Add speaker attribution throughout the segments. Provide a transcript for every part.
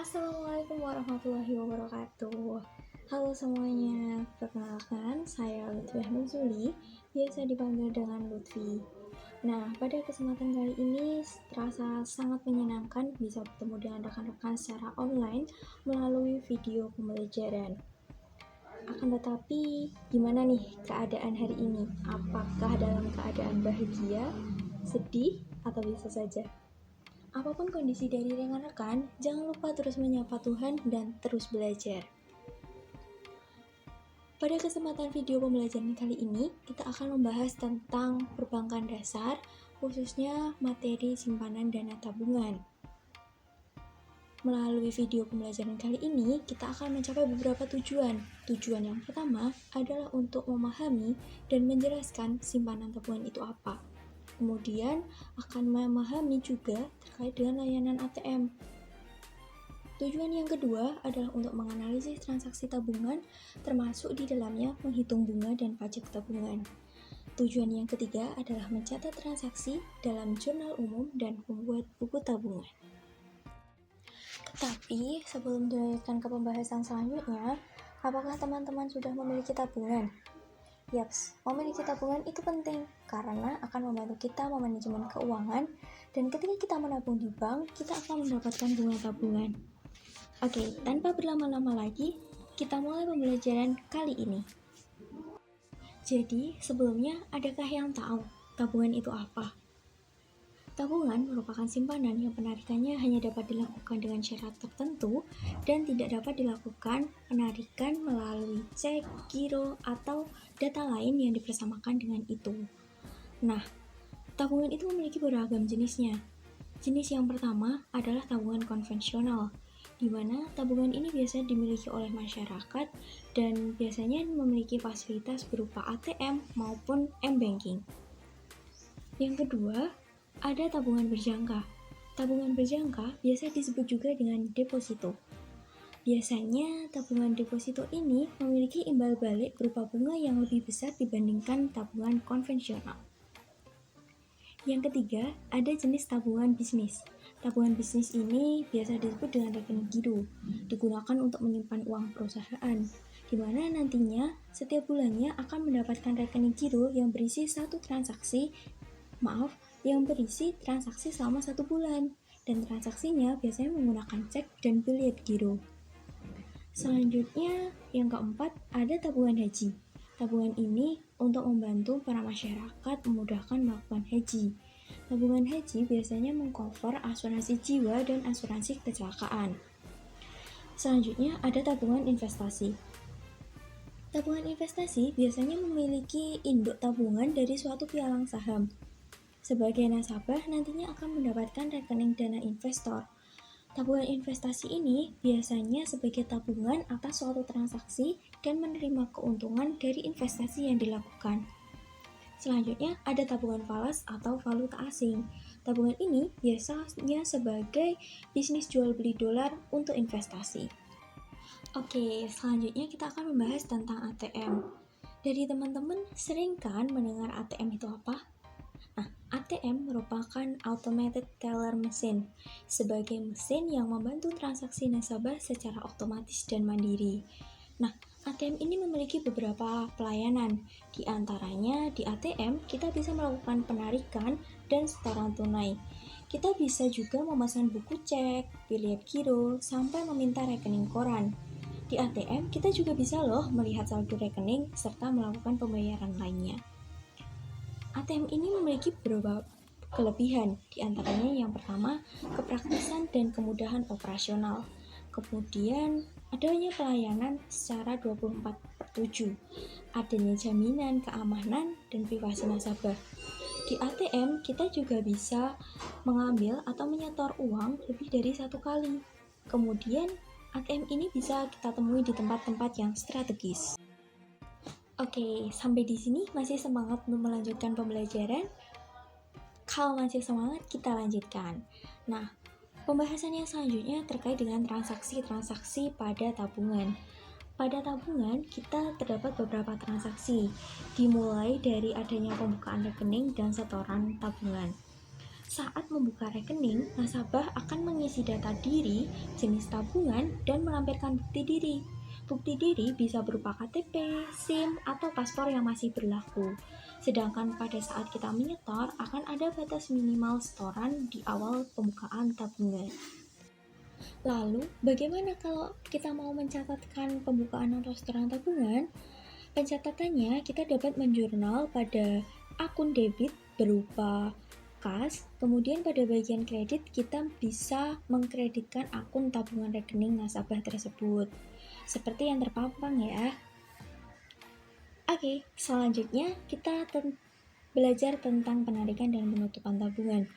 Speaker 1: Assalamualaikum warahmatullahi wabarakatuh. Halo semuanya, perkenalkan saya Lutfiah Nuzuli, biasa dipanggil dengan Lutfi. Nah, pada kesempatan kali ini terasa sangat menyenangkan bisa bertemu dengan rekan-rekan secara online melalui video pembelajaran. Akan tetapi, gimana nih keadaan hari ini? Apakah dalam keadaan bahagia, sedih, atau biasa saja? Apapun kondisi dari rekan-rekan, jangan lupa terus menyapa Tuhan dan terus belajar. Pada kesempatan video pembelajaran kali ini, kita akan membahas tentang perbankan dasar, khususnya materi simpanan dana tabungan. Melalui video pembelajaran kali ini, kita akan mencapai beberapa tujuan. Tujuan yang pertama adalah untuk memahami dan menjelaskan simpanan tabungan itu apa. Kemudian akan memahami juga terkait dengan layanan ATM. Tujuan yang kedua adalah untuk menganalisis transaksi tabungan, termasuk di dalamnya menghitung bunga dan pajak tabungan. Tujuan yang ketiga adalah mencatat transaksi dalam jurnal umum dan membuat buku tabungan. Tetapi sebelum dilanjutkan ke pembahasan selanjutnya, apakah teman-teman sudah memiliki tabungan? Yaps, memiliki tabungan itu penting karena akan membantu kita memanajemen keuangan, dan ketika kita menabung di bank, kita akan mendapatkan bunga tabungan. Oke, tanpa berlama-lama lagi, kita mulai pembelajaran kali ini. Jadi, sebelumnya adakah yang tahu tabungan itu apa? Tabungan merupakan simpanan yang penarikannya hanya dapat dilakukan dengan syarat tertentu dan tidak dapat dilakukan penarikan melalui cek, giro, atau data lain yang dipersamakan dengan itu. Nah, tabungan itu memiliki beragam jenisnya. Jenis yang pertama adalah tabungan konvensional, di mana tabungan ini biasanya dimiliki oleh masyarakat dan biasanya memiliki fasilitas berupa ATM maupun M-Banking. Yang kedua, ada tabungan berjangka. Tabungan berjangka biasa disebut juga dengan deposito. Biasanya tabungan deposito ini memiliki imbal balik berupa bunga yang lebih besar dibandingkan tabungan konvensional. Yang ketiga, ada jenis tabungan bisnis. Tabungan bisnis ini biasa disebut dengan rekening giro, digunakan untuk menyimpan uang perusahaan, di mana nantinya setiap bulannya akan mendapatkan rekening giro yang berisi transaksi selama 1 bulan, dan transaksinya biasanya menggunakan cek dan bilet giro. Selanjutnya, yang keempat, ada tabungan haji. Tabungan ini untuk membantu para masyarakat memudahkan melakukan haji. Tabungan haji biasanya mengcover asuransi jiwa dan asuransi kecelakaan. Selanjutnya, ada tabungan investasi. Tabungan investasi biasanya memiliki induk tabungan dari suatu pialang saham. Sebagai nasabah nantinya akan mendapatkan rekening dana investor. Tabungan investasi ini biasanya sebagai tabungan atas suatu transaksi dan menerima keuntungan dari investasi yang dilakukan. Selanjutnya ada tabungan falas atau valuta asing. Tabungan ini biasanya sebagai bisnis jual beli dolar untuk investasi. Oke, selanjutnya kita akan membahas tentang ATM. Dari teman-teman sering kan mendengar ATM itu apa? Nah, ATM merupakan Automated Teller Machine, sebagai mesin yang membantu transaksi nasabah secara otomatis dan mandiri. Nah, ATM ini memiliki beberapa pelayanan. Di antaranya, di ATM kita bisa melakukan penarikan dan setoran tunai. Kita bisa juga memesan buku cek, bilet giro, sampai meminta rekening koran. Di ATM kita juga bisa loh melihat saldo rekening serta melakukan pembayaran lainnya. ATM ini memiliki beberapa kelebihan, di antaranya yang pertama, kepraktisan dan kemudahan operasional. Kemudian, adanya pelayanan secara 24/7, adanya jaminan keamanan dan privasi nasabah. Di ATM, kita juga bisa mengambil atau menyetor uang lebih dari 1 kali. Kemudian, ATM ini bisa kita temui di tempat-tempat yang strategis. Oke, sampai di sini masih semangat untuk melanjutkan pembelajaran? Kalau masih semangat, kita lanjutkan. Nah, pembahasan yang selanjutnya terkait dengan transaksi-transaksi pada tabungan. Pada tabungan, kita terdapat beberapa transaksi, dimulai dari adanya pembukaan rekening dan setoran tabungan. Saat membuka rekening, nasabah akan mengisi data diri, jenis tabungan, dan melampirkan bukti diri. Bukti diri bisa berupa KTP, SIM, atau paspor yang masih berlaku. Sedangkan pada saat kita menyetor, akan ada batas minimal setoran di awal pembukaan tabungan. Lalu, bagaimana kalau kita mau mencatatkan pembukaan atau setoran tabungan? Pencatatannya, kita dapat menjurnal pada akun debit berupa kas, kemudian pada bagian kredit kita bisa mengkreditkan akun tabungan rekening nasabah tersebut. Seperti yang terpampang ya. Oke, selanjutnya kita belajar tentang penarikan dan penutupan tabungan.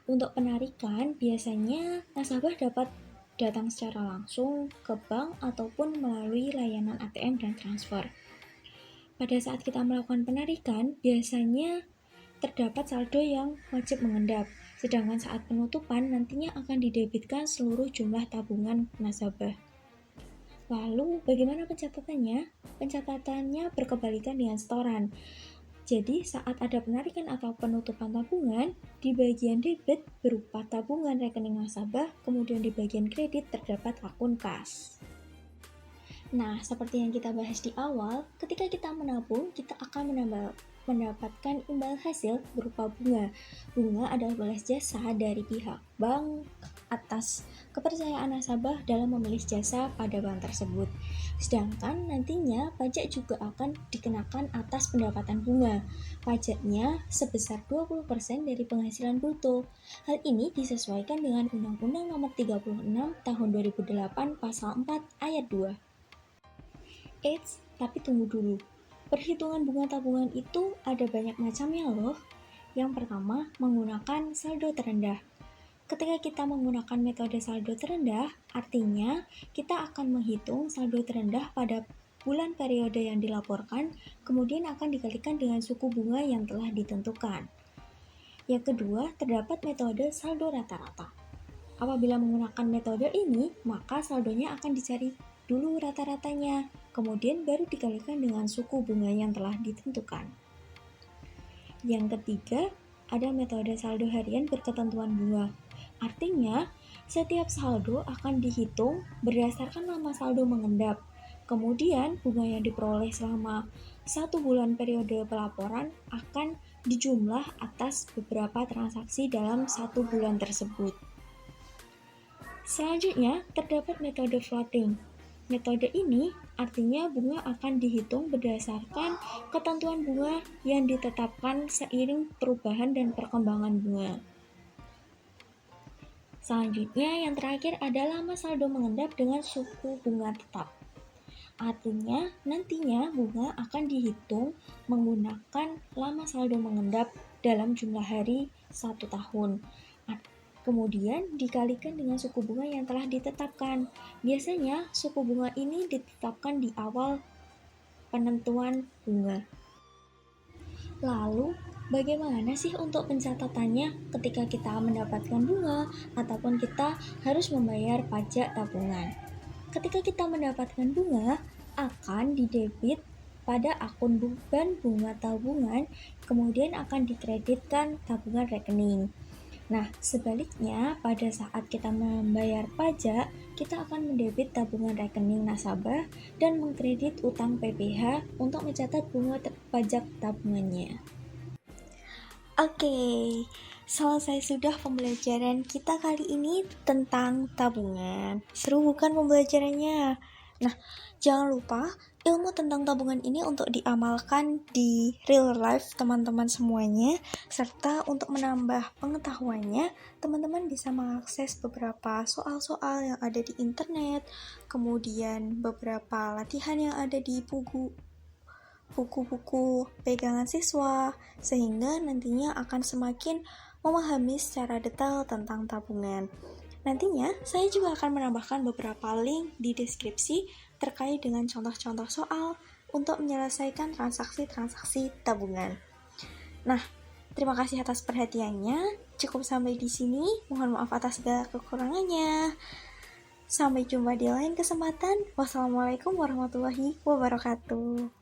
Speaker 1: Untuk penarikan, biasanya nasabah dapat datang secara langsung ke bank ataupun melalui layanan ATM dan transfer. Pada saat kita melakukan penarikan, biasanya terdapat saldo yang wajib mengendap, sedangkan saat penutupan nantinya akan didebitkan seluruh jumlah tabungan nasabah. Lalu, bagaimana pencatatannya? Pencatatannya berkebalikan dengan setoran. Jadi, saat ada penarikan atau penutupan tabungan, di bagian debit berupa tabungan rekening nasabah, kemudian di bagian kredit terdapat akun kas. Nah, seperti yang kita bahas di awal, ketika kita menabung, kita akan mendapatkan imbal hasil berupa bunga. Bunga adalah balas jasa dari pihak bank atas kepercayaan nasabah dalam memilih jasa pada bank tersebut. Sedangkan nantinya pajak juga akan dikenakan atas pendapatan bunga. Pajaknya sebesar 20% dari penghasilan bruto. Hal ini disesuaikan dengan Undang-Undang Nomor 36 Tahun 2008 Pasal 4 Ayat 2. Eits, tapi tunggu dulu. Perhitungan bunga tabungan itu ada banyak macamnya loh. Yang pertama, menggunakan saldo terendah. Ketika kita menggunakan metode saldo terendah, artinya kita akan menghitung saldo terendah pada bulan periode yang dilaporkan, kemudian akan dikalikan dengan suku bunga yang telah ditentukan. Yang kedua, terdapat metode saldo rata-rata. Apabila menggunakan metode ini, maka saldonya akan dicari dulu rata-ratanya, kemudian baru dikalikan dengan suku bunga yang telah ditentukan. Yang ketiga, ada metode saldo harian berketentuan bunga. Artinya, setiap saldo akan dihitung berdasarkan lama saldo mengendap. Kemudian, bunga yang diperoleh selama 1 bulan periode pelaporan akan dijumlah atas beberapa transaksi dalam 1 bulan tersebut. Selanjutnya, terdapat metode floating. Metode ini artinya bunga akan dihitung berdasarkan ketentuan bunga yang ditetapkan seiring perubahan dan perkembangan bunga. Selanjutnya, yang terakhir adalah lama saldo mengendap dengan suku bunga tetap. Artinya, nantinya bunga akan dihitung menggunakan lama saldo mengendap dalam jumlah hari 1 tahun. Kemudian dikalikan dengan suku bunga yang telah ditetapkan. Biasanya suku bunga ini ditetapkan di awal penentuan bunga. Lalu, bagaimana sih untuk pencatatannya ketika kita mendapatkan bunga ataupun kita harus membayar pajak tabungan? Ketika kita mendapatkan bunga, akan didebit pada akun beban bunga tabungan, kemudian akan dikreditkan tabungan rekening. Nah, sebaliknya, pada saat kita membayar pajak, kita akan mendebit tabungan rekening nasabah dan mengkredit utang PPh untuk mencatat bunga pajak tabungannya. Oke, selesai sudah pembelajaran kita kali ini tentang tabungan. Seru bukan pembelajarannya? Nah, jangan lupa ilmu tentang tabungan ini untuk diamalkan di real life teman-teman semuanya, serta untuk menambah pengetahuannya, teman-teman bisa mengakses beberapa soal-soal yang ada di internet, kemudian beberapa latihan yang ada di buku-buku pegangan siswa, sehingga nantinya akan semakin memahami secara detail tentang tabungan. Nantinya, saya juga akan menambahkan beberapa link di deskripsi terkait dengan contoh-contoh soal untuk menyelesaikan transaksi-transaksi tabungan. Nah, terima kasih atas perhatiannya. Cukup sampai di sini. Mohon maaf atas segala kekurangannya. Sampai jumpa di lain kesempatan. Wassalamualaikum warahmatullahi wabarakatuh.